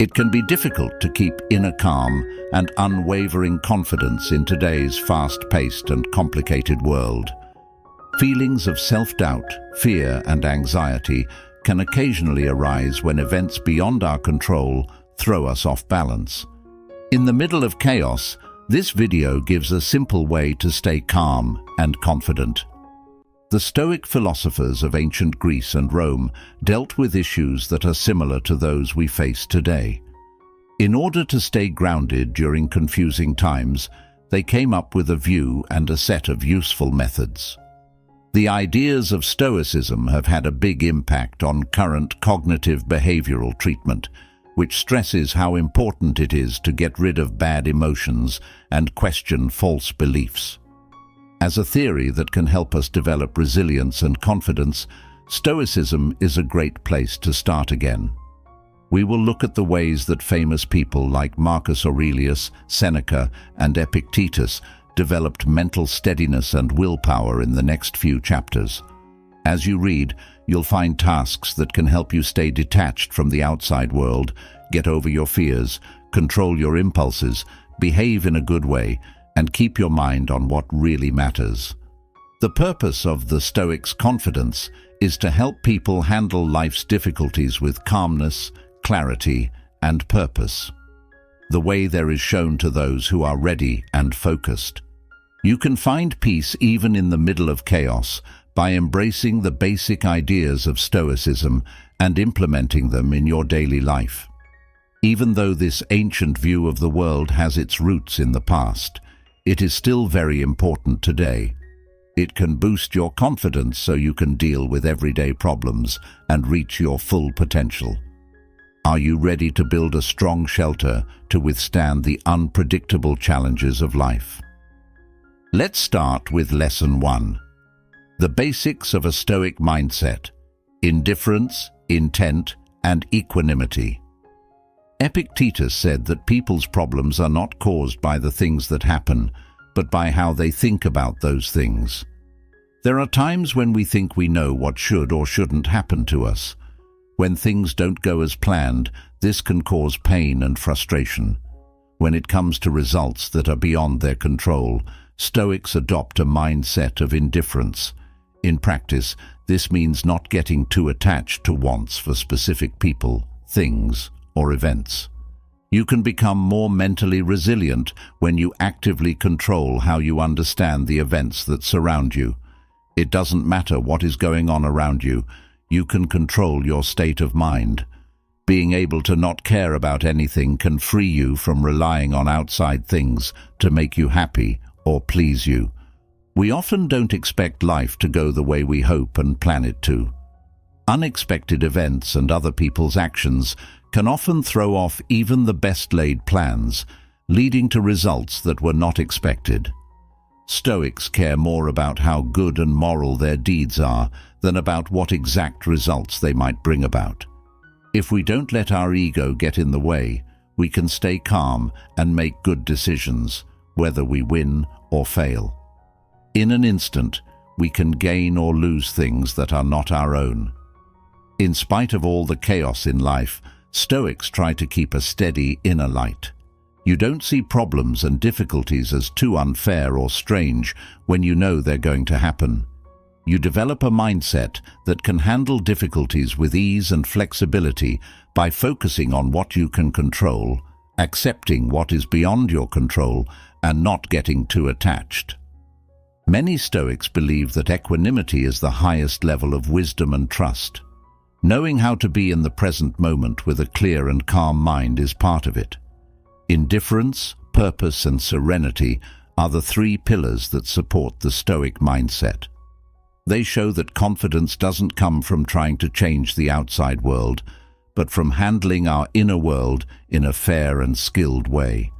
It can be difficult to keep inner calm and unwavering confidence in today's fast-paced and complicated world. Feelings of self-doubt, fear, and anxiety can occasionally arise when events beyond our control throw us off balance. In the middle of chaos, this video gives a simple way to stay calm and confident. The Stoic philosophers of ancient Greece and Rome dealt with issues that are similar to those we face today. In order to stay grounded during confusing times, they came up with a view and a set of useful methods. The ideas of Stoicism have had a big impact on current cognitive behavioral treatment, which stresses how important it is to get rid of bad emotions and question false beliefs. As a theory that can help us develop resilience and confidence, Stoicism is a great place to start again. We will look at the ways that famous people like Marcus Aurelius, Seneca, and Epictetus developed mental steadiness and willpower in the next few chapters. As you read, you'll find tasks that can help you stay detached from the outside world, get over your fears, control your impulses, behave in a good way, and keep your mind on what really matters. The purpose of the Stoics' confidence is to help people handle life's difficulties with calmness, clarity, and purpose. The way there is shown to those who are ready and focused. You can find peace even in the middle of chaos by embracing the basic ideas of Stoicism and implementing them in your daily life. Even though this ancient view of the world has its roots in the past, it is still very important today. It can boost your confidence so you can deal with everyday problems and reach your full potential. Are you ready to build a strong shelter to withstand the unpredictable challenges of life? Let's start with Lesson 1. The basics of a Stoic mindset: indifference, intent, and equanimity. Epictetus said that people's problems are not caused by the things that happen, but by how they think about those things. There are times when we think we know what should or shouldn't happen to us. When things don't go as planned, this can cause pain and frustration. When it comes to results that are beyond their control, Stoics adopt a mindset of indifference. In practice, this means not getting too attached to wants for specific people, things, or events. You can become more mentally resilient when you actively control how you understand the events that surround you. It doesn't matter what is going on around you, you can control your state of mind. Being able to not care about anything can free you from relying on outside things to make you happy or please you. We often don't expect life to go the way we hope and plan it to. Unexpected events and other people's actions can often throw off even the best-laid plans, leading to results that were not expected. Stoics care more about how good and moral their deeds are than about what exact results they might bring about. If we don't let our ego get in the way, we can stay calm and make good decisions, whether we win or fail. In an instant, we can gain or lose things that are not our own. In spite of all the chaos in life, Stoics try to keep a steady inner light. You don't see problems and difficulties as too unfair or strange when you know they're going to happen. You develop a mindset that can handle difficulties with ease and flexibility by focusing on what you can control, accepting what is beyond your control, and not getting too attached. Many Stoics believe that equanimity is the highest level of wisdom and trust. Knowing how to be in the present moment with a clear and calm mind is part of it. Indifference, purpose, and serenity are the three pillars that support the Stoic mindset. They show that confidence doesn't come from trying to change the outside world, but from handling our inner world in a fair and skilled way.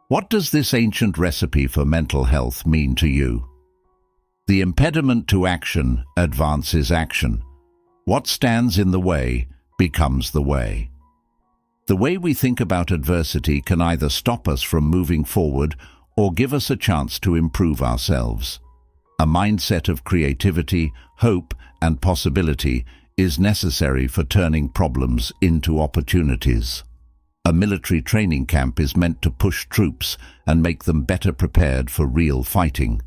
What does this ancient recipe for mental health mean to you? The impediment to action advances action. What stands in the way becomes the way. The way we think about adversity can either stop us from moving forward or give us a chance to improve ourselves. A mindset of creativity, hope, and possibility is necessary for turning problems into opportunities. A military training camp is meant to push troops and make them better prepared for real fighting.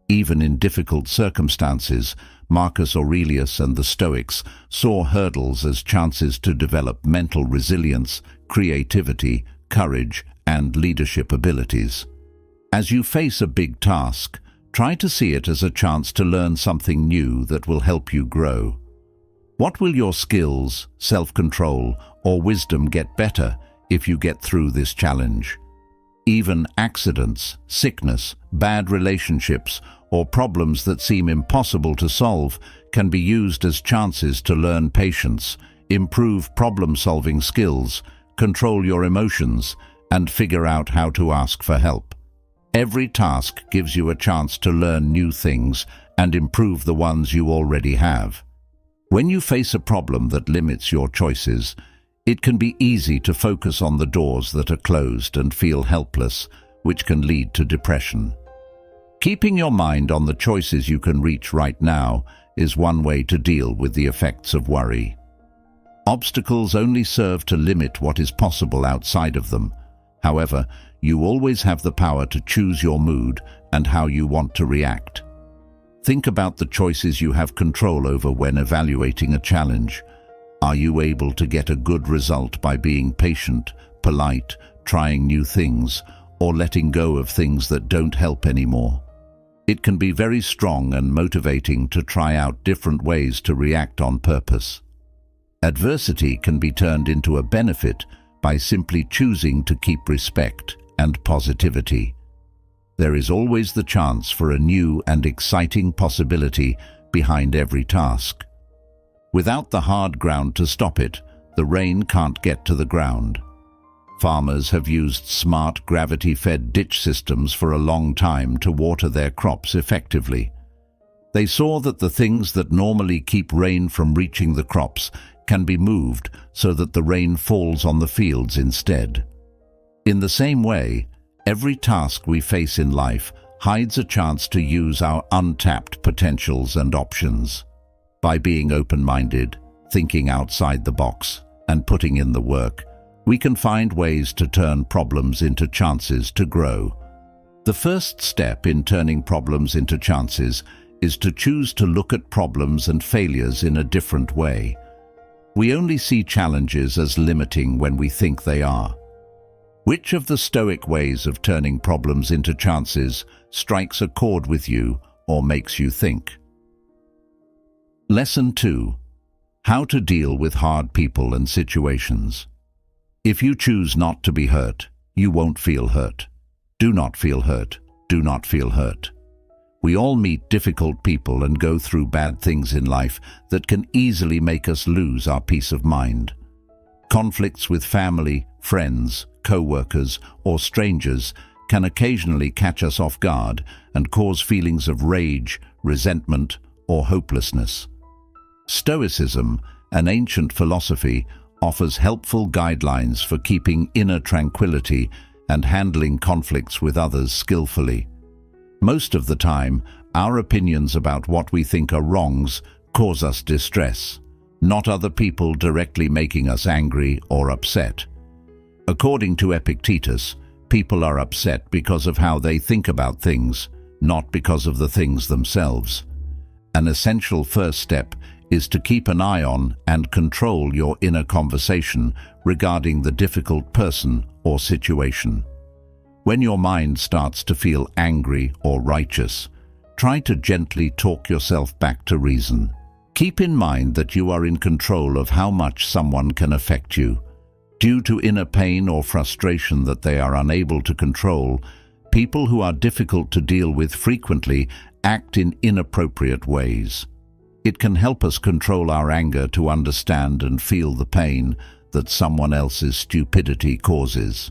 Even in difficult circumstances, Marcus Aurelius and the Stoics saw hurdles as chances to develop mental resilience, creativity, courage, and leadership abilities. As you face a big task, try to see it as a chance to learn something new that will help you grow. What will your skills, self-control, or wisdom get better if you get through this challenge? Even accidents, sickness, bad relationships, or problems that seem impossible to solve can be used as chances to learn patience, improve problem-solving skills, control your emotions, and figure out how to ask for help. Every task gives you a chance to learn new things and improve the ones you already have. When you face a problem that limits your choices, it can be easy to focus on the doors that are closed and feel helpless, which can lead to depression. Keeping your mind on the choices you can reach right now is one way to deal with the effects of worry. Obstacles only serve to limit what is possible outside of them. However, you always have the power to choose your mood and how you want to react. Think about the choices you have control over when evaluating a challenge. Are you able to get a good result by being patient, polite, trying new things, or letting go of things that don't help anymore? It can be very strong and motivating to try out different ways to react on purpose. Adversity can be turned into a benefit by simply choosing to keep respect and positivity. There is always the chance for a new and exciting possibility behind every task. Without the hard ground to stop it, the rain can't get to the ground. Farmers have used smart gravity-fed ditch systems for a long time to water their crops effectively. They saw that the things that normally keep rain from reaching the crops can be moved so that the rain falls on the fields instead. In the same way, every task we face in life hides a chance to use our untapped potentials and options. By being open-minded, thinking outside the box, and putting in the work, we can find ways to turn problems into chances to grow. The first step in turning problems into chances is to choose to look at problems and failures in a different way. We only see challenges as limiting when we think they are. Which of the Stoic ways of turning problems into chances strikes a chord with you or makes you think? Lesson 2. How to deal with hard people and situations. If you choose not to be hurt, you won't feel hurt. Do not feel hurt. Do not feel hurt. We all meet difficult people and go through bad things in life that can easily make us lose our peace of mind. Conflicts with family, friends, co-workers, or strangers can occasionally catch us off guard and cause feelings of rage, resentment, or hopelessness. Stoicism, an ancient philosophy, offers helpful guidelines for keeping inner tranquility and handling conflicts with others skillfully. Most of the time, our opinions about what we think are wrongs cause us distress, not other people directly making us angry or upset. According to Epictetus, people are upset because of how they think about things, not because of the things themselves. An essential first step is to keep an eye on and control your inner conversation regarding the difficult person or situation. When your mind starts to feel angry or righteous, try to gently talk yourself back to reason. Keep in mind that you are in control of how much someone can affect you. Due to inner pain or frustration that they are unable to control, people who are difficult to deal with frequently act in inappropriate ways. It can help us control our anger to understand and feel the pain that someone else's stupidity causes.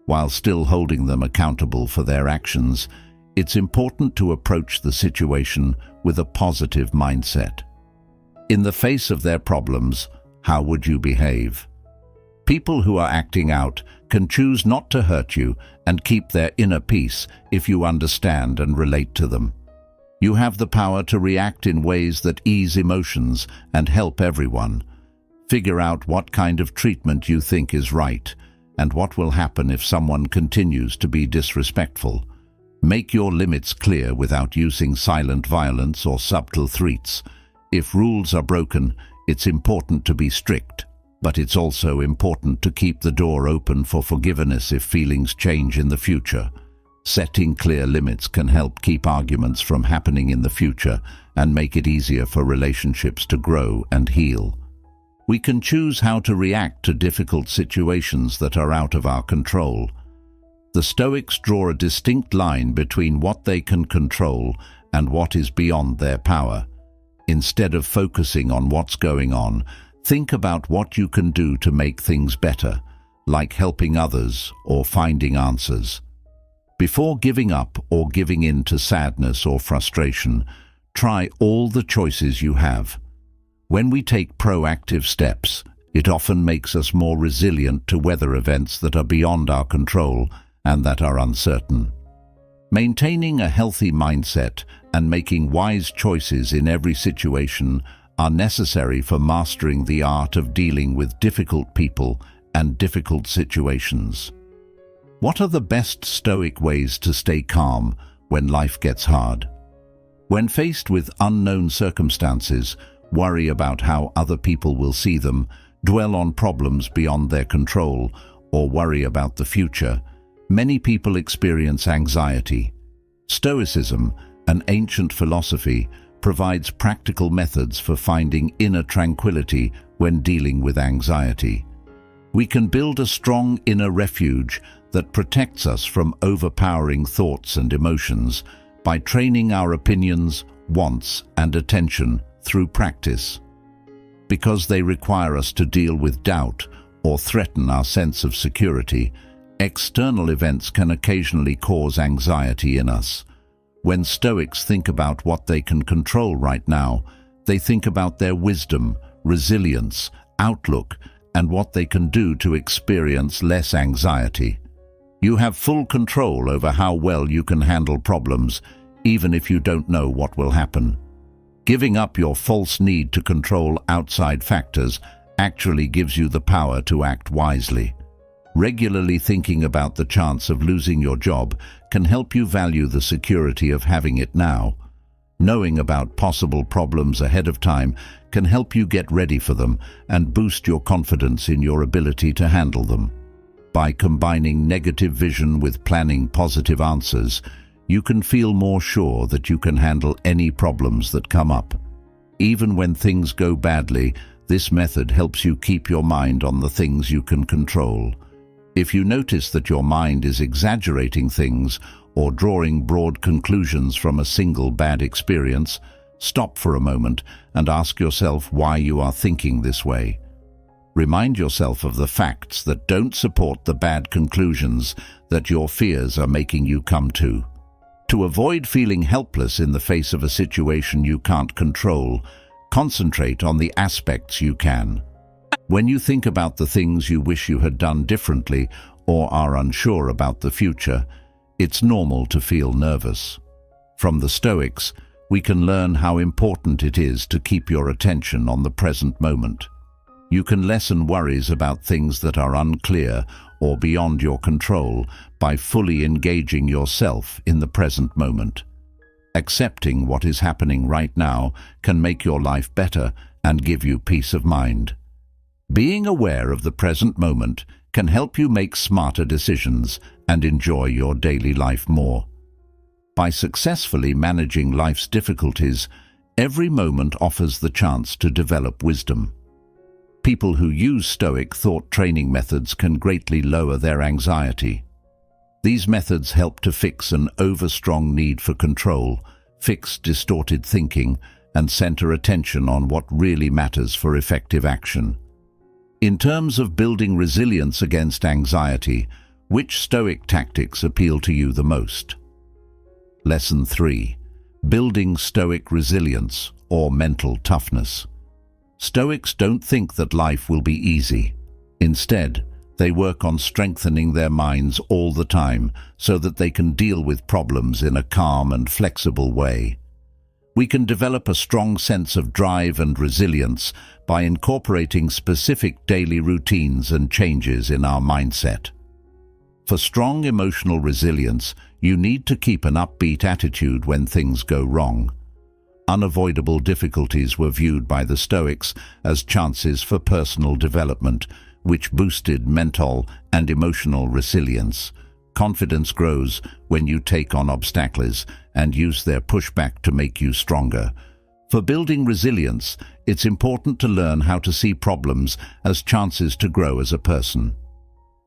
While still holding them accountable for their actions, it's important to approach the situation with a positive mindset. In the face of their problems, how would you behave? People who are acting out can choose not to hurt you and keep their inner peace if you understand and relate to them. You have the power to react in ways that ease emotions and help everyone. Figure out what kind of treatment you think is right And what will happen if someone continues to be disrespectful? Make your limits clear without using silent violence or subtle threats. If rules are broken, it's important to be strict, but it's also important to keep the door open for forgiveness if feelings change in the future. Setting clear limits can help keep arguments from happening in the future and make it easier for relationships to grow and heal. We can choose how to react to difficult situations that are out of our control. The Stoics draw a distinct line between what they can control and what is beyond their power. Instead of focusing on what's going on, think about what you can do to make things better, like helping others or finding answers. Before giving up or giving in to sadness or frustration, try all the choices you have. When we take proactive steps, it often makes us more resilient to weather events that are beyond our control and that are uncertain. Maintaining a healthy mindset and making wise choices in every situation are necessary for mastering the art of dealing with difficult people and difficult situations. What are the best Stoic ways to stay calm when life gets hard? When faced with unknown circumstances, worry about how other people will see them, dwell on problems beyond their control, or worry about the future, many people experience anxiety. Stoicism, an ancient philosophy, provides practical methods for finding inner tranquility when dealing with anxiety. We can build a strong inner refuge that protects us from overpowering thoughts and emotions by training our opinions, wants, and attention through practice. Because they require us to deal with doubt or threaten our sense of security, external events can occasionally cause anxiety in us. When Stoics think about what they can control right now, they think about their wisdom, resilience, outlook, and what they can do to experience less anxiety. You have full control over how well you can handle problems, even if you don't know what will happen. Giving up your false need to control outside factors actually gives you the power to act wisely. Regularly thinking about the chance of losing your job can help you value the security of having it now. Knowing about possible problems ahead of time can help you get ready for them and boost your confidence in your ability to handle them. By combining negative vision with planning positive answers, you can feel more sure that you can handle any problems that come up. Even when things go badly, this method helps you keep your mind on the things you can control. If you notice that your mind is exaggerating things or drawing broad conclusions from a single bad experience, stop for a moment and ask yourself why you are thinking this way. Remind yourself of the facts that don't support the bad conclusions that your fears are making you come to. To avoid feeling helpless in the face of a situation you can't control, concentrate on the aspects you can. When you think about the things you wish you had done differently or are unsure about the future, it's normal to feel nervous. From the Stoics, we can learn how important it is to keep your attention on the present moment. You can lessen worries about things that are unclear or beyond your control by fully engaging yourself in the present moment. Accepting what is happening right now can make your life better and give you peace of mind. Being aware of the present moment can help you make smarter decisions and enjoy your daily life more. By successfully managing life's difficulties, every moment offers the chance to develop wisdom. People who use Stoic thought training methods can greatly lower their anxiety. These methods help to fix an overstrong need for control, fix distorted thinking, and center attention on what really matters for effective action. In terms of building resilience against anxiety, which Stoic tactics appeal to you the most? Lesson 3. Building Stoic resilience or mental toughness. Stoics don't think that life will be easy. Instead, they work on strengthening their minds all the time so that they can deal with problems in a calm and flexible way. We can develop a strong sense of drive and resilience by incorporating specific daily routines and changes in our mindset. For strong emotional resilience, you need to keep an upbeat attitude when things go wrong. Unavoidable difficulties were viewed by the Stoics as chances for personal development, which boosted mental and emotional resilience. Confidence grows when you take on obstacles and use their pushback to make you stronger. For building resilience, it's important to learn how to see problems as chances to grow as a person.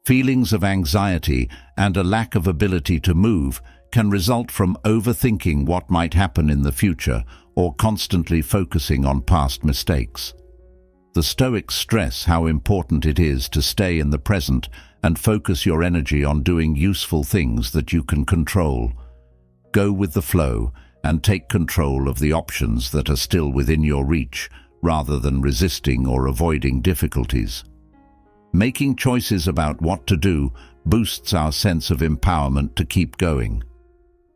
Feelings of anxiety and a lack of ability to move can result from overthinking what might happen in the future or constantly focusing on past mistakes. The Stoics stress how important it is to stay in the present and focus your energy on doing useful things that you can control. Go with the flow and take control of the options that are still within your reach, rather than resisting or avoiding difficulties. Making choices about what to do boosts our sense of empowerment to keep going.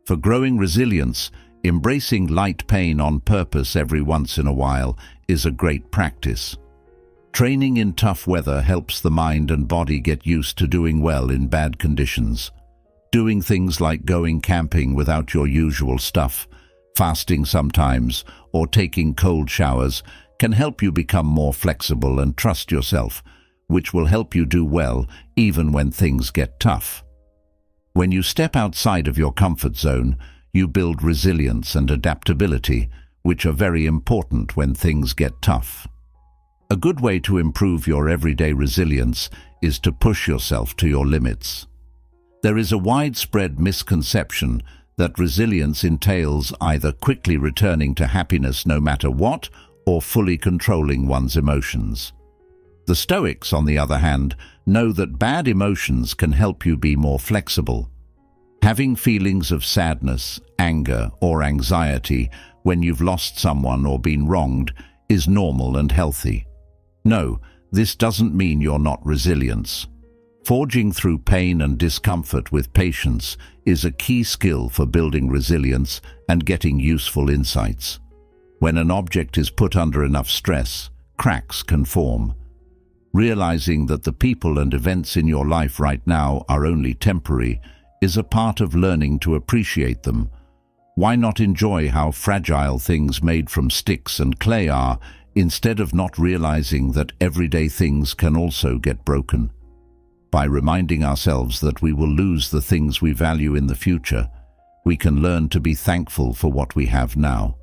For growing resilience, embracing light pain on purpose every once in a while is a great practice. Training in tough weather helps the mind and body get used to doing well in bad conditions. Doing things like going camping without your usual stuff, fasting sometimes, or taking cold showers can help you become more flexible and trust yourself, which will help you do well even when things get tough. When you step outside of your comfort zone, you build resilience and adaptability, which are very important when things get tough. A good way to improve your everyday resilience is to push yourself to your limits. There is a widespread misconception that resilience entails either quickly returning to happiness no matter what, or fully controlling one's emotions. The Stoics, on the other hand, know that bad emotions can help you be more flexible. Having feelings of sadness, anger, or anxiety when you've lost someone or been wronged is normal and healthy. No, this doesn't mean you're not resilient. Forging through pain and discomfort with patience is a key skill for building resilience and getting useful insights. When an object is put under enough stress, cracks can form. Realizing that the people and events in your life right now are only temporary is a part of learning to appreciate them. Why not enjoy how fragile things made from sticks and clay are, instead of not realizing that everyday things can also get broken? By reminding ourselves that we will lose the things we value in the future, we can learn to be thankful for what we have now.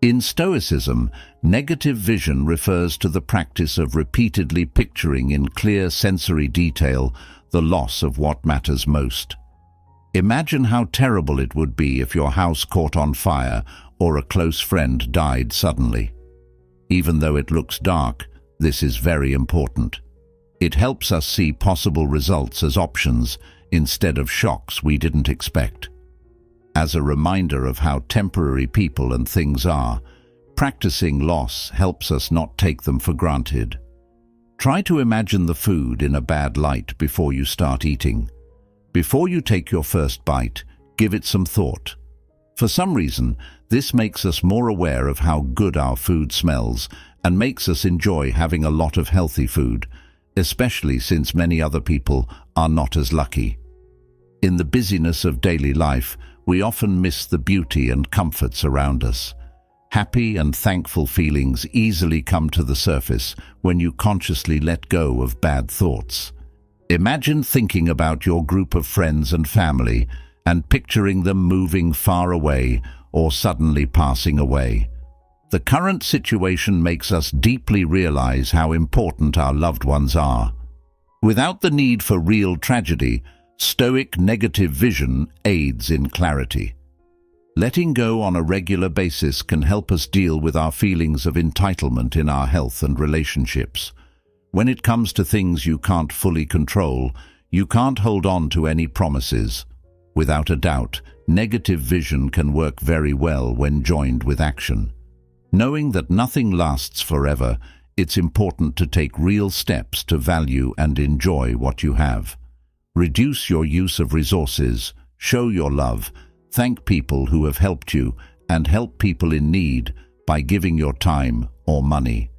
In Stoicism, negative vision refers to the practice of repeatedly picturing in clear sensory detail the loss of what matters most. Imagine how terrible it would be if your house caught on fire or a close friend died suddenly. Even though it looks dark, this is very important. It helps us see possible results as options instead of shocks we didn't expect. As a reminder of how temporary people and things are, practicing loss helps us not take them for granted. Try to imagine the food in a bad light before you start eating. Before you take your first bite, give it some thought. For some reason, this makes us more aware of how good our food smells and makes us enjoy having a lot of healthy food, especially since many other people are not as lucky. In the busyness of daily life, we often miss the beauty and comforts around us. Happy and thankful feelings easily come to the surface when you consciously let go of bad thoughts. Imagine thinking about your group of friends and family and picturing them moving far away or suddenly passing away. The current situation makes us deeply realize how important our loved ones are. Without the need for real tragedy, Stoic negative vision aids in clarity. Letting go on a regular basis can help us deal with our feelings of entitlement in our health and relationships. When it comes to things you can't fully control, you can't hold on to any promises. Without a doubt, negative vision can work very well when joined with action. Knowing that nothing lasts forever, it's important to take real steps to value and enjoy what you have. Reduce your use of resources, show your love, thank people who have helped you, and help people in need by giving your time or money.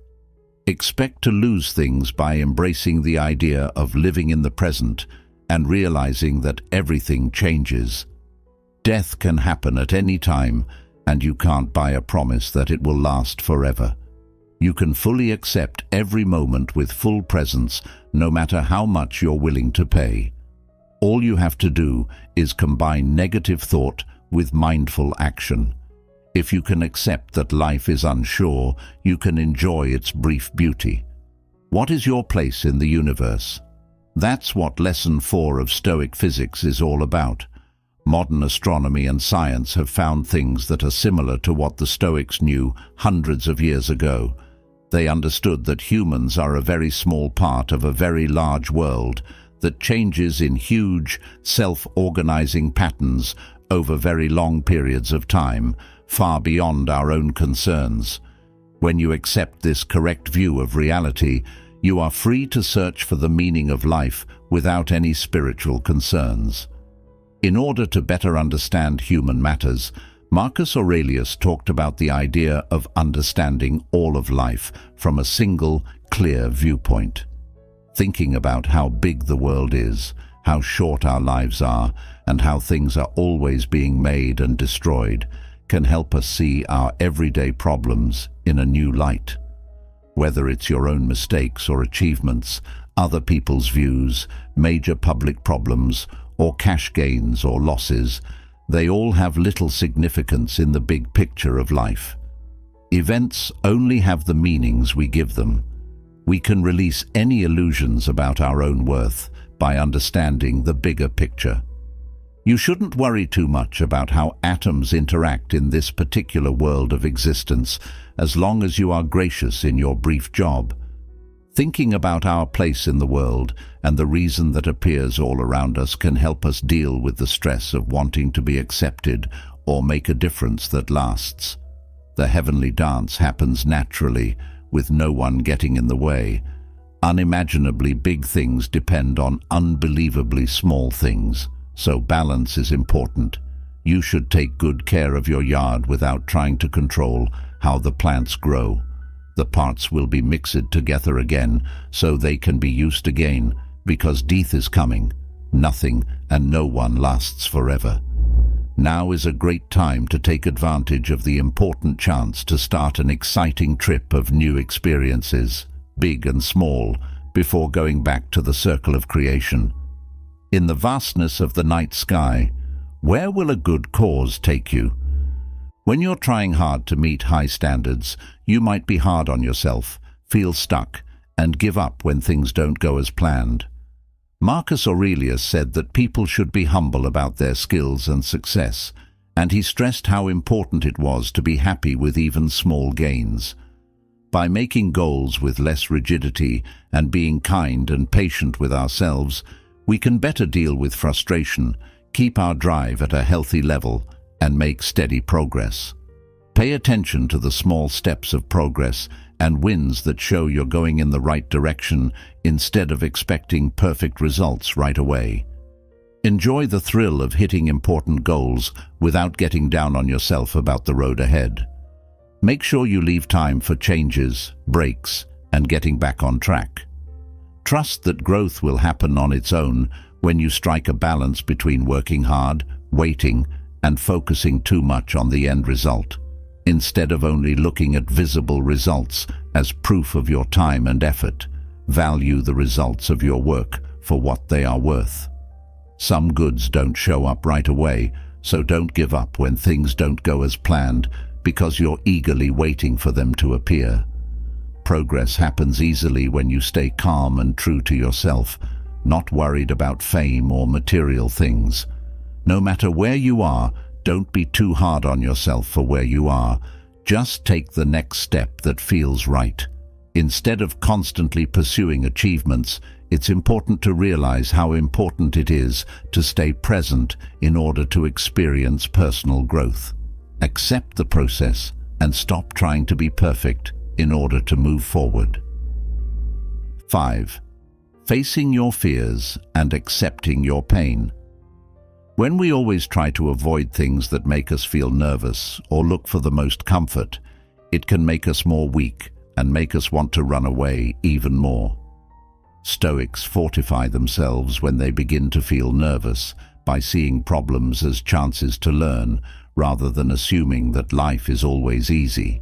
Expect to lose things by embracing the idea of living in the present and realizing that everything changes. Death can happen at any time, and you can't buy a promise that it will last forever. You can fully accept every moment with full presence, no matter how much you're willing to pay. All you have to do is combine negative thought with mindful action. If you can accept that life is unsure, you can enjoy its brief beauty. What is your place in the universe? That's what Lesson 4 of Stoic physics is all about. Modern astronomy and science have found things that are similar to what the Stoics knew hundreds of years ago. They understood that humans are a very small part of a very large world that changes in huge, self-organizing patterns over very long periods of time, far beyond our own concerns. When you accept this correct view of reality, you are free to search for the meaning of life without any spiritual concerns. In order to better understand human matters, Marcus Aurelius talked about the idea of understanding all of life from a single, clear viewpoint. Thinking about how big the world is, how short our lives are, and how things are always being made and destroyed, can help us see our everyday problems in a new light. Whether it's your own mistakes or achievements, other people's views, major public problems, or cash gains or losses, they all have little significance in the big picture of life. Events only have the meanings we give them. We can release any illusions about our own worth by understanding the bigger picture. You shouldn't worry too much about how atoms interact in this particular world of existence, as long as you are gracious in your brief job. Thinking about our place in the world and the reason that appears all around us can help us deal with the stress of wanting to be accepted or make a difference that lasts. The heavenly dance happens naturally, with no one getting in the way. Unimaginably big things depend on unbelievably small things, so balance is important. You should take good care of your yard without trying to control how the plants grow. The parts will be mixed together again, so they can be used again, because death is coming. Nothing and no one lasts forever. Now is a great time to take advantage of the important chance to start an exciting trip of new experiences, big and small, before going back to the circle of creation. In the vastness of the night sky, where will a good cause take you? When you're trying hard to meet high standards, you might be hard on yourself, feel stuck, and give up when things don't go as planned. Marcus Aurelius said that people should be humble about their skills and success, and he stressed how important it was to be happy with even small gains. By making goals with less rigidity and being kind and patient with ourselves, we can better deal with frustration, keep our drive at a healthy level, and make steady progress. Pay attention to the small steps of progress and wins that show you're going in the right direction instead of expecting perfect results right away. Enjoy the thrill of hitting important goals without getting down on yourself about the road ahead. Make sure you leave time for changes, breaks, and getting back on track. Trust that growth will happen on its own when you strike a balance between working hard, waiting, and focusing too much on the end result. Instead of only looking at visible results as proof of your time and effort, value the results of your work for what they are worth. Some goods don't show up right away, so don't give up when things don't go as planned because you're eagerly waiting for them to appear. Progress happens easily when you stay calm and true to yourself, not worried about fame or material things. No matter where you are, don't be too hard on yourself for where you are. Just take the next step that feels right. Instead of constantly pursuing achievements, it's important to realize how important it is to stay present in order to experience personal growth. Accept the process and stop trying to be perfect in order to move forward. 5. Facing your fears and accepting your pain. When we always try to avoid things that make us feel nervous or look for the most comfort, it can make us more weak and make us want to run away even more. Stoics fortify themselves when they begin to feel nervous by seeing problems as chances to learn rather than assuming that life is always easy.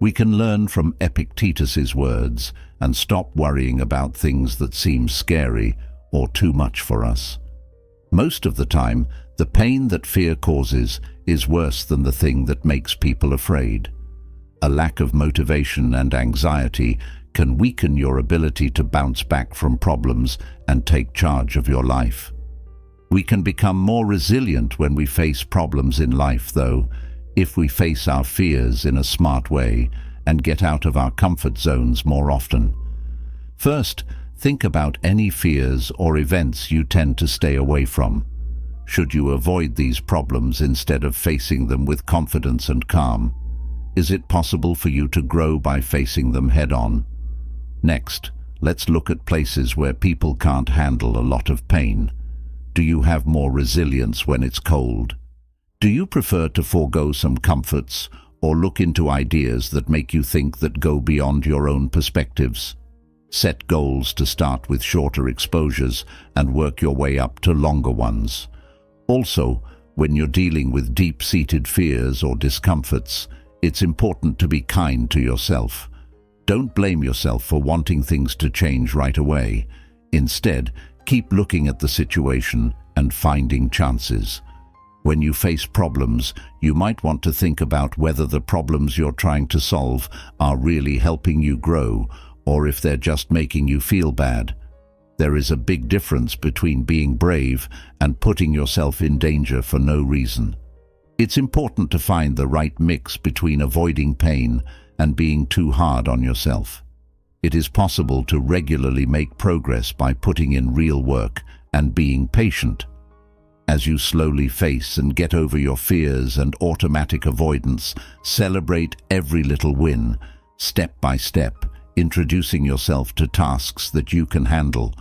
We can learn from Epictetus's words and stop worrying about things that seem scary or too much for us. Most of the time, the pain that fear causes is worse than the thing that makes people afraid. A lack of motivation and anxiety can weaken your ability to bounce back from problems and take charge of your life. We can become more resilient when we face problems in life, though, if we face our fears in a smart way and get out of our comfort zones more often. First, think about any fears or events you tend to stay away from. Should you avoid these problems instead of facing them with confidence and calm? Is it possible for you to grow by facing them head-on? Next, let's look at places where people can't handle a lot of pain. Do you have more resilience when it's cold? Do you prefer to forego some comforts or look into ideas that make you think that go beyond your own perspectives? Set goals to start with shorter exposures and work your way up to longer ones. Also, when you're dealing with deep-seated fears or discomforts, it's important to be kind to yourself. Don't blame yourself for wanting things to change right away. Instead, keep looking at the situation and finding chances. When you face problems, you might want to think about whether the problems you're trying to solve are really helping you grow, or if they're just making you feel bad. There is a big difference between being brave and putting yourself in danger for no reason. It's important to find the right mix between avoiding pain and being too hard on yourself. It is possible to regularly make progress by putting in real work and being patient. As you slowly face and get over your fears and automatic avoidance, celebrate every little win, step by step, introducing yourself to tasks that you can handle.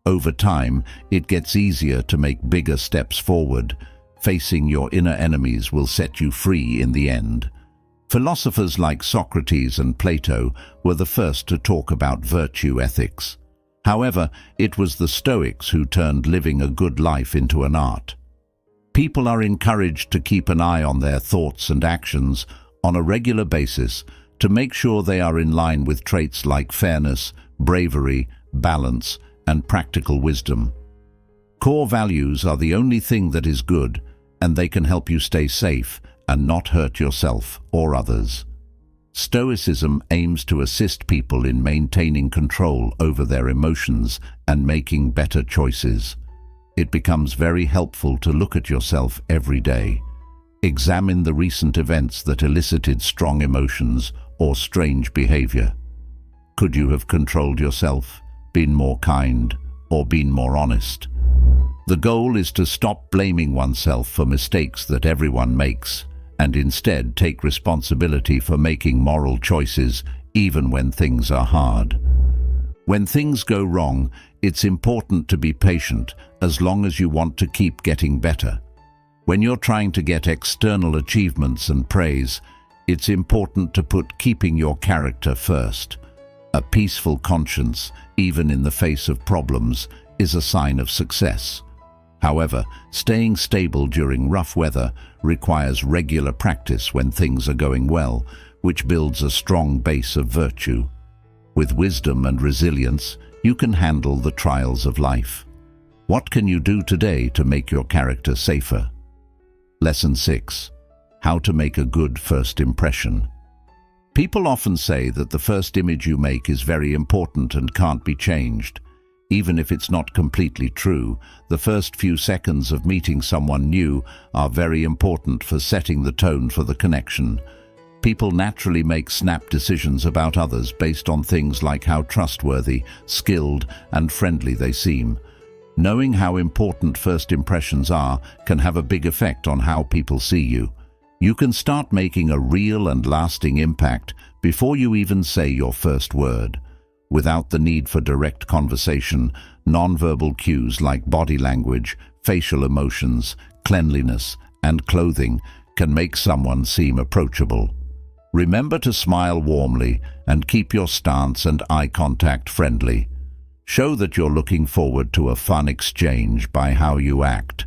Over time, it gets easier to make bigger steps forward. Facing your inner enemies will set you free in the end. Philosophers like Socrates and Plato were the first to talk about virtue ethics. However, it was the Stoics who turned living a good life into an art. People are encouraged to keep an eye on their thoughts and actions on a regular basis to make sure they are in line with traits like fairness, bravery, balance, and practical wisdom. Core values are the only thing that is good, and they can help you stay safe and not hurt yourself or others. Stoicism aims to assist people in maintaining control over their emotions and making better choices. It becomes very helpful to look at yourself every day. Examine the recent events that elicited strong emotions or strange behavior. Could you have controlled yourself, been more kind, or been more honest? The goal is to stop blaming oneself for mistakes that everyone makes, and instead take responsibility for making moral choices even when things are hard. When things go wrong, it's important to be patient as long as you want to keep getting better. When you're trying to get external achievements and praise, it's important to put keeping your character first. A peaceful conscience, even in the face of problems, is a sign of success. However, staying stable during rough weather requires regular practice when things are going well, which builds a strong base of virtue. With wisdom and resilience, you can handle the trials of life. What can you do today to make your character safer? Lesson 6. How to make a good first impression. People often say that the first image you make is very important and can't be changed. Even if it's not completely true, the first few seconds of meeting someone new are very important for setting the tone for the connection. People naturally make snap decisions about others based on things like how trustworthy, skilled, and friendly they seem. Knowing how important first impressions are can have a big effect on how people see you. You can start making a real and lasting impact before you even say your first word. Without the need for direct conversation, nonverbal cues like body language, facial emotions, cleanliness, and clothing can make someone seem approachable. Remember to smile warmly and keep your stance and eye contact friendly. Show that you're looking forward to a fun exchange by how you act.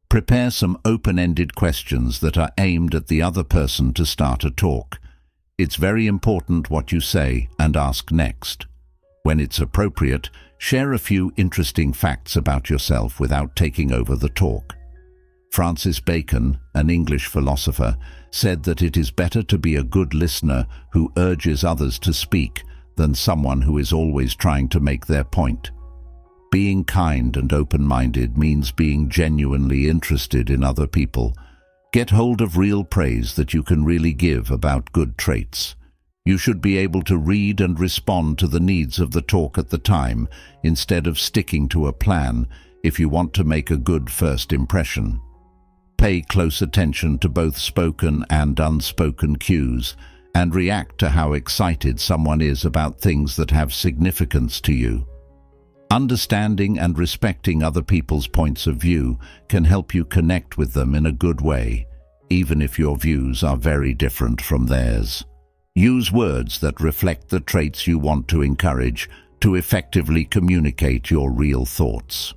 Prepare some open-ended questions that are aimed at the other person to start a talk. It's very important what you say and ask next. When it's appropriate, share a few interesting facts about yourself without taking over the talk. Francis Bacon, an English philosopher, said that it is better to be a good listener who urges others to speak than someone who is always trying to make their point. Being kind and open-minded means being genuinely interested in other people. Get hold of real praise that you can really give about good traits. You should be able to read and respond to the needs of the talk at the time, instead of sticking to a plan, if you want to make a good first impression. Pay close attention to both spoken and unspoken cues, and react to how excited someone is about things that have significance to you. Understanding and respecting other people's points of view can help you connect with them in a good way, even if your views are very different from theirs. Use words that reflect the traits you want to encourage to effectively communicate your real thoughts.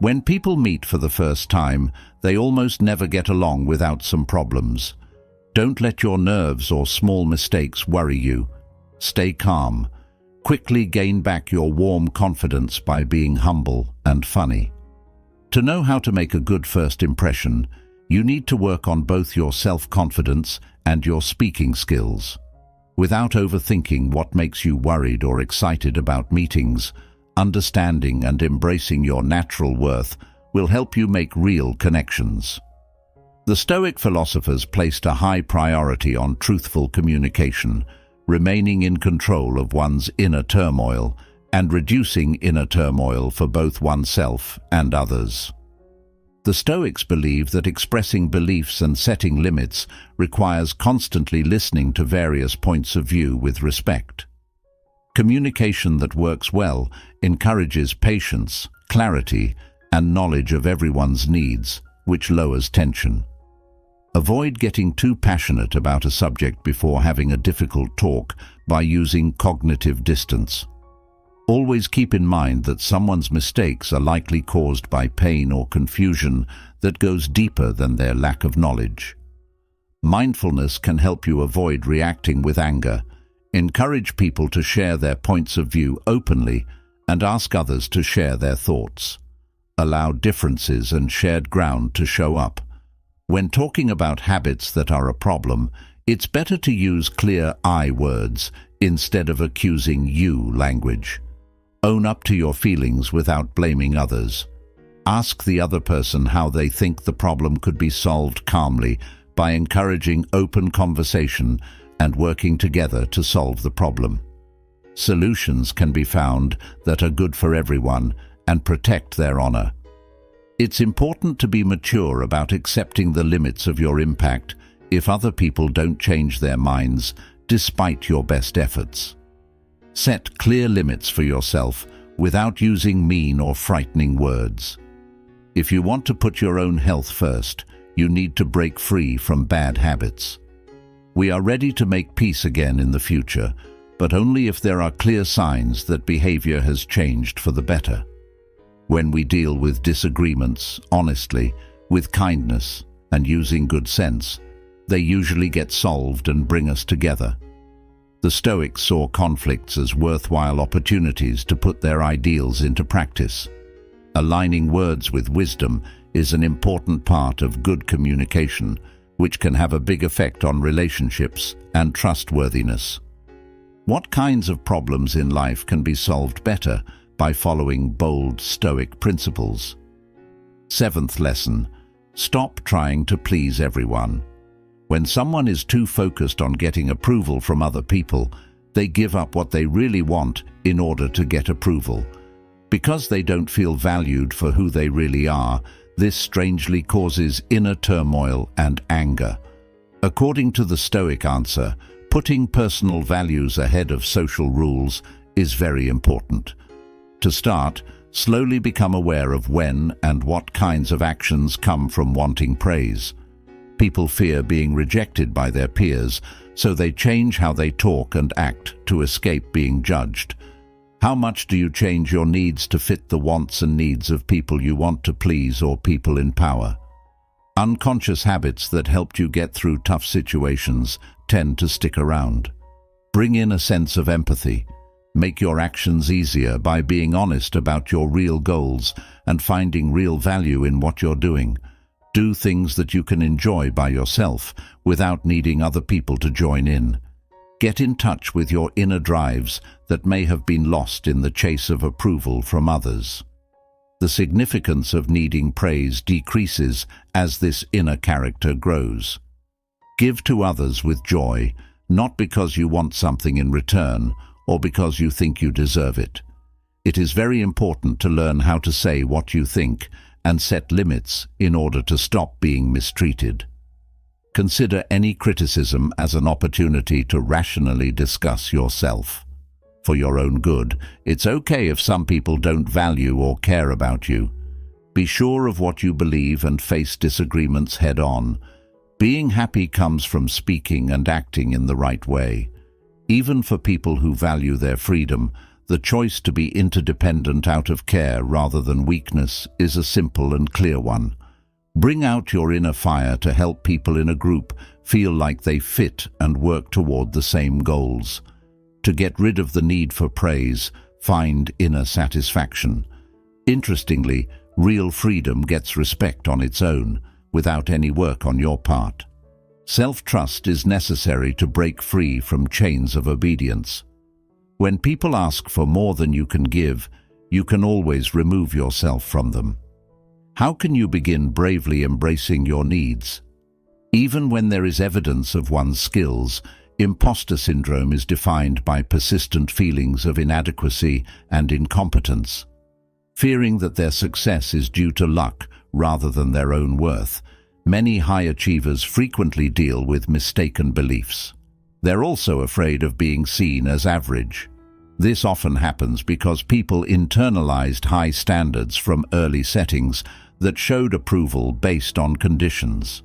When people meet for the first time, they almost never get along without some problems. Don't let your nerves or small mistakes worry you. Stay calm. Quickly gain back your warm confidence by being humble and funny. To know how to make a good first impression, you need to work on both your self-confidence and your speaking skills. Without overthinking what makes you worried or excited about meetings, understanding and embracing your natural worth will help you make real connections. The Stoic philosophers placed a high priority on truthful communication, remaining in control of one's inner turmoil and reducing inner turmoil for both oneself and others. The Stoics believe that expressing beliefs and setting limits requires constantly listening to various points of view with respect. Communication that works well encourages patience, clarity, and knowledge of everyone's needs, which lowers tension. Avoid getting too passionate about a subject before having a difficult talk by using cognitive distance. Always keep in mind that someone's mistakes are likely caused by pain or confusion that goes deeper than their lack of knowledge. Mindfulness can help you avoid reacting with anger. Encourage people to share their points of view openly and ask others to share their thoughts. Allow differences and shared ground to show up. When talking about habits that are a problem, it's better to use clear I words instead of accusing you language. Own up to your feelings without blaming others. Ask the other person how they think the problem could be solved calmly by encouraging open conversation and working together to solve the problem. Solutions can be found that are good for everyone and protect their honor. It's important to be mature about accepting the limits of your impact if other people don't change their minds despite your best efforts. Set clear limits for yourself without using mean or frightening words. If you want to put your own health first, you need to break free from bad habits. We are ready to make peace again in the future, but only if there are clear signs that behavior has changed for the better. When we deal with disagreements honestly, with kindness, and using good sense, they usually get solved and bring us together. The Stoics saw conflicts as worthwhile opportunities to put their ideals into practice. Aligning words with wisdom is an important part of good communication, which can have a big effect on relationships and trustworthiness. What kinds of problems in life can be solved better by following bold Stoic principles? 7th lesson: stop trying to please everyone. When someone is too focused on getting approval from other people, they give up what they really want in order to get approval. Because they don't feel valued for who they really are, this strangely causes inner turmoil and anger. According to the Stoic answer, putting personal values ahead of social rules is very important. To start, slowly become aware of when and what kinds of actions come from wanting praise. People fear being rejected by their peers, so they change how they talk and act to escape being judged. How much do you change your needs to fit the wants and needs of people you want to please or people in power? Unconscious habits that helped you get through tough situations tend to stick around. Bring in a sense of empathy. Make your actions easier by being honest about your real goals and finding real value in what you're doing. Do things that you can enjoy by yourself without needing other people to join in. Get in touch with your inner drives that may have been lost in the chase of approval from others. The significance of needing praise decreases as this inner character grows. Give to others with joy, not because you want something in return or because you think you deserve it. It is very important to learn how to say what you think and set limits in order to stop being mistreated. Consider any criticism as an opportunity to rationally discuss yourself. For your own good, it's okay if some people don't value or care about you. Be sure of what you believe and face disagreements head-on. Being happy comes from speaking and acting in the right way. Even for people who value their freedom, the choice to be interdependent out of care rather than weakness is a simple and clear one. Bring out your inner fire to help people in a group feel like they fit and work toward the same goals. To get rid of the need for praise, find inner satisfaction. Interestingly, real freedom gets respect on its own, without any work on your part. Self-trust is necessary to break free from chains of obedience. When people ask for more than you can give, you can always remove yourself from them. How can you begin bravely embracing your needs? Even when there is evidence of one's skills, imposter syndrome is defined by persistent feelings of inadequacy and incompetence. Fearing that their success is due to luck rather than their own worth, many high achievers frequently deal with mistaken beliefs. They're also afraid of being seen as average. This often happens because people internalized high standards from early settings that showed approval based on conditions.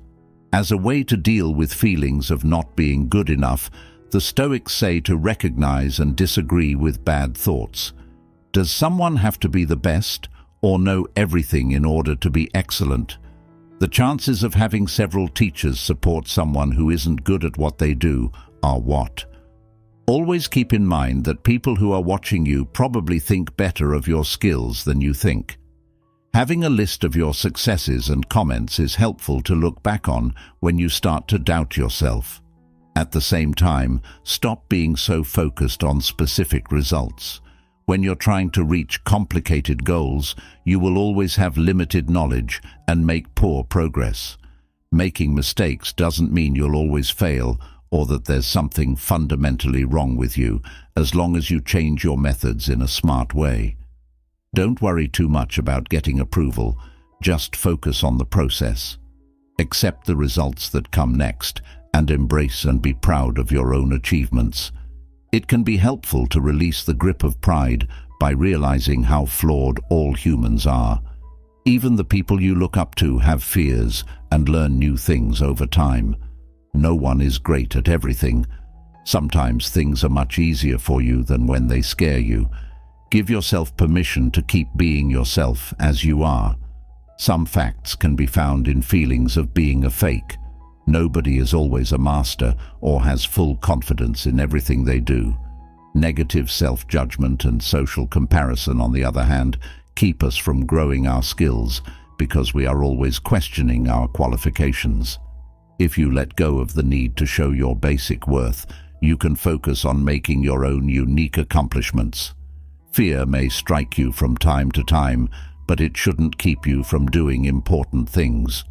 As a way to deal with feelings of not being good enough, the Stoics say to recognize and disagree with bad thoughts. Does someone have to be the best or know everything in order to be excellent? The chances of having several teachers support someone who isn't good at what they do are what? Always keep in mind that people who are watching you probably think better of your skills than you think. Having a list of your successes and comments is helpful to look back on when you start to doubt yourself. At the same time, stop being so focused on specific results. When you're trying to reach complicated goals, you will always have limited knowledge and make poor progress. Making mistakes doesn't mean you'll always fail or that there's something fundamentally wrong with you, as long as you change your methods in a smart way. Don't worry too much about getting approval, just focus on the process. Accept the results that come next and embrace and be proud of your own achievements. It can be helpful to release the grip of pride by realizing how flawed all humans are. Even the people you look up to have fears and learn new things over time. No one is great at everything. Sometimes things are much easier for you than when they scare you. Give yourself permission to keep being yourself as you are. Some facts can be found in feelings of being a fake. Nobody is always a master or has full confidence in everything they do. Negative self-judgment and social comparison, on the other hand, keep us from growing our skills because we are always questioning our qualifications. If you let go of the need to show your basic worth, you can focus on making your own unique accomplishments. Fear may strike you from time to time, but it shouldn't keep you from doing important things.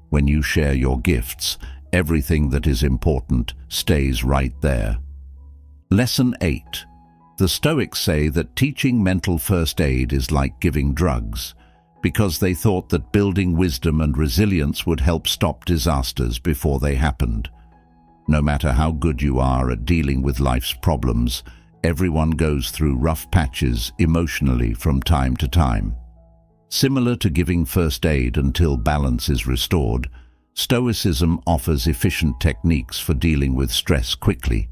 When you share your gifts, everything that is important stays right there. Lesson 8. The Stoics say that teaching mental first aid is like giving drugs, because they thought that building wisdom and resilience would help stop disasters before they happened. No matter how good you are at dealing with life's problems, Everyone goes through rough patches emotionally from time to time. Similar to giving first aid until balance is restored, Stoicism offers efficient techniques for dealing with stress quickly.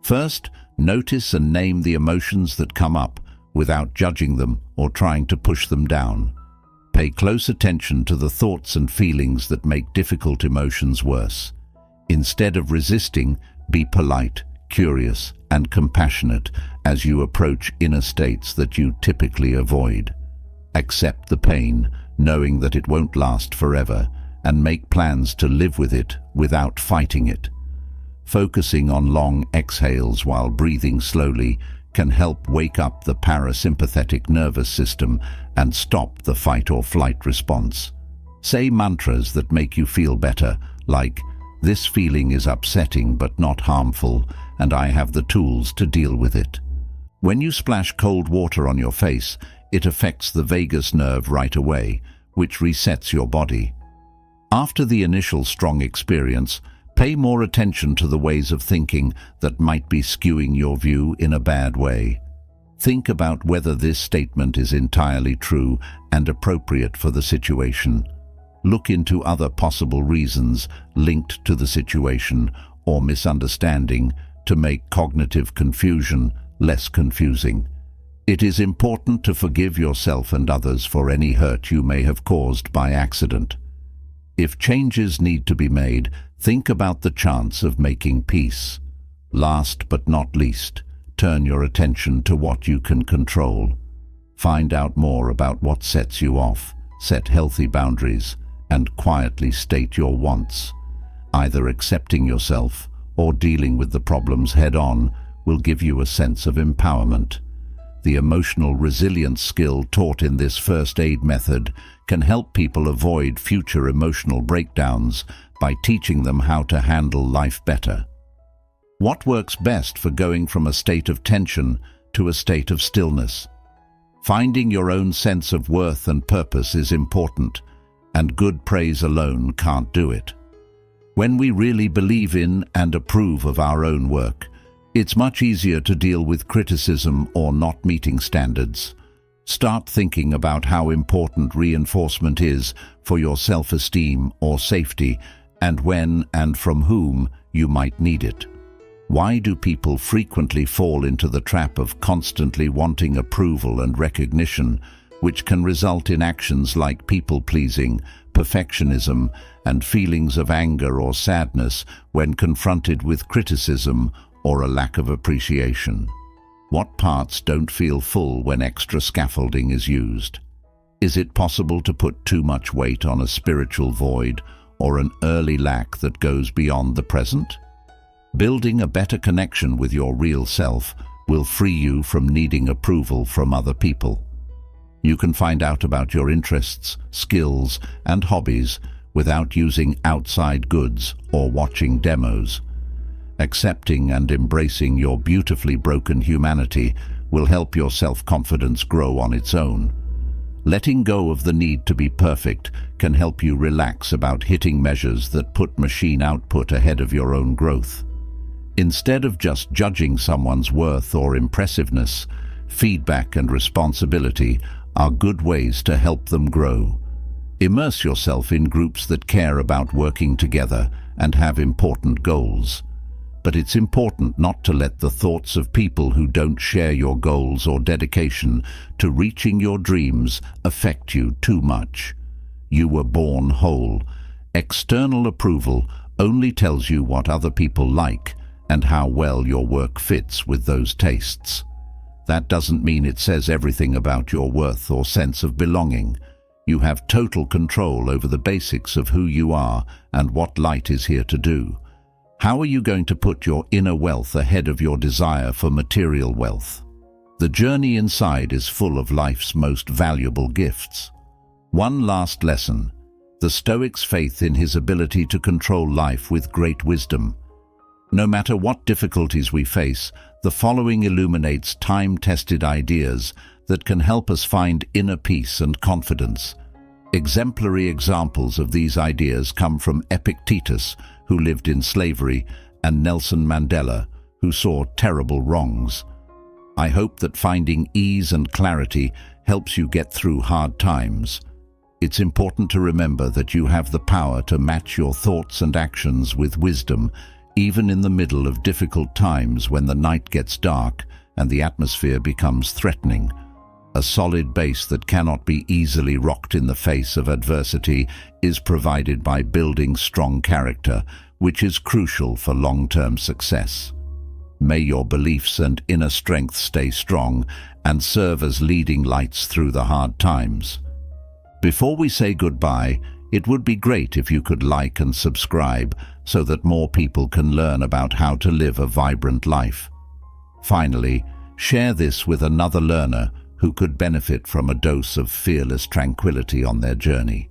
First, notice and name the emotions that come up without judging them or trying to push them down. Pay close attention to the thoughts and feelings that make difficult emotions worse. Instead of resisting, be polite, curious, and compassionate as you approach inner states that you typically avoid. Accept the pain, knowing that it won't last forever, and make plans to live with it without fighting it. Focusing on long exhales while breathing slowly can help wake up the parasympathetic nervous system and stop the fight-or-flight response. Say mantras that make you feel better, like, "This feeling is upsetting but not harmful, and I have the tools to deal with it." When you splash cold water on your face, it affects the vagus nerve right away, which resets your body. After the initial strong experience, pay more attention to the ways of thinking that might be skewing your view in a bad way. Think about whether this statement is entirely true and appropriate for the situation. Look into other possible reasons linked to the situation or misunderstanding to make cognitive confusion less confusing. It is important to forgive yourself and others for any hurt you may have caused by accident. If changes need to be made, think about the chance of making peace. Last but not least, turn your attention to what you can control. Find out more about what sets you off, set healthy boundaries, and quietly state your wants. Either accepting yourself or dealing with the problems head-on will give you a sense of empowerment. The emotional resilience skill taught in this first aid method can help people avoid future emotional breakdowns by teaching them how to handle life better. What works best for going from a state of tension to a state of stillness? Finding your own sense of worth and purpose is important, and good praise alone can't do it. When we really believe in and approve of our own work, it's much easier to deal with criticism or not meeting standards. Start thinking about how important reinforcement is for your self-esteem or safety, and when and from whom you might need it. Why do people frequently fall into the trap of constantly wanting approval and recognition, which can result in actions like people-pleasing, perfectionism, and feelings of anger or sadness when confronted with criticism or a lack of appreciation? What parts don't feel full when extra scaffolding is used? Is it possible to put too much weight on a spiritual void or an early lack that goes beyond the present? Building a better connection with your real self will free you from needing approval from other people. You can find out about your interests, skills, and hobbies without using outside goods or watching demos. Accepting and embracing your beautifully broken humanity will help your self-confidence grow on its own. Letting go of the need to be perfect can help you relax about hitting measures that put machine output ahead of your own growth. Instead of just judging someone's worth or impressiveness, feedback and responsibility are good ways to help them grow. Immerse yourself in groups that care about working together and have important goals. But it's important not to let the thoughts of people who don't share your goals or dedication to reaching your dreams affect you too much. You were born whole. External approval only tells you what other people like and how well your work fits with those tastes. That doesn't mean it says everything about your worth or sense of belonging. You have total control over the basics of who you are and what light is here to do. How are you going to put your inner wealth ahead of your desire for material wealth? The journey inside is full of life's most valuable gifts. One last lesson: the Stoic's faith in his ability to control life with great wisdom. No matter what difficulties we face, the following illuminates time-tested ideas that can help us find inner peace and confidence. Exemplary examples of these ideas come from Epictetus, who lived in slavery, and Nelson Mandela, who saw terrible wrongs. I hope that finding ease and clarity helps you get through hard times. It's important to remember that you have the power to match your thoughts and actions with wisdom, even in the middle of difficult times when the night gets dark and the atmosphere becomes threatening. A solid base that cannot be easily rocked in the face of adversity is provided by building strong character, which is crucial for long-term success. May your beliefs and inner strength stay strong and serve as leading lights through the hard times. Before we say goodbye, it would be great if you could like and subscribe so that more people can learn about how to live a vibrant life. Finally, share this with another learner who could benefit from a dose of fearless tranquility on their journey.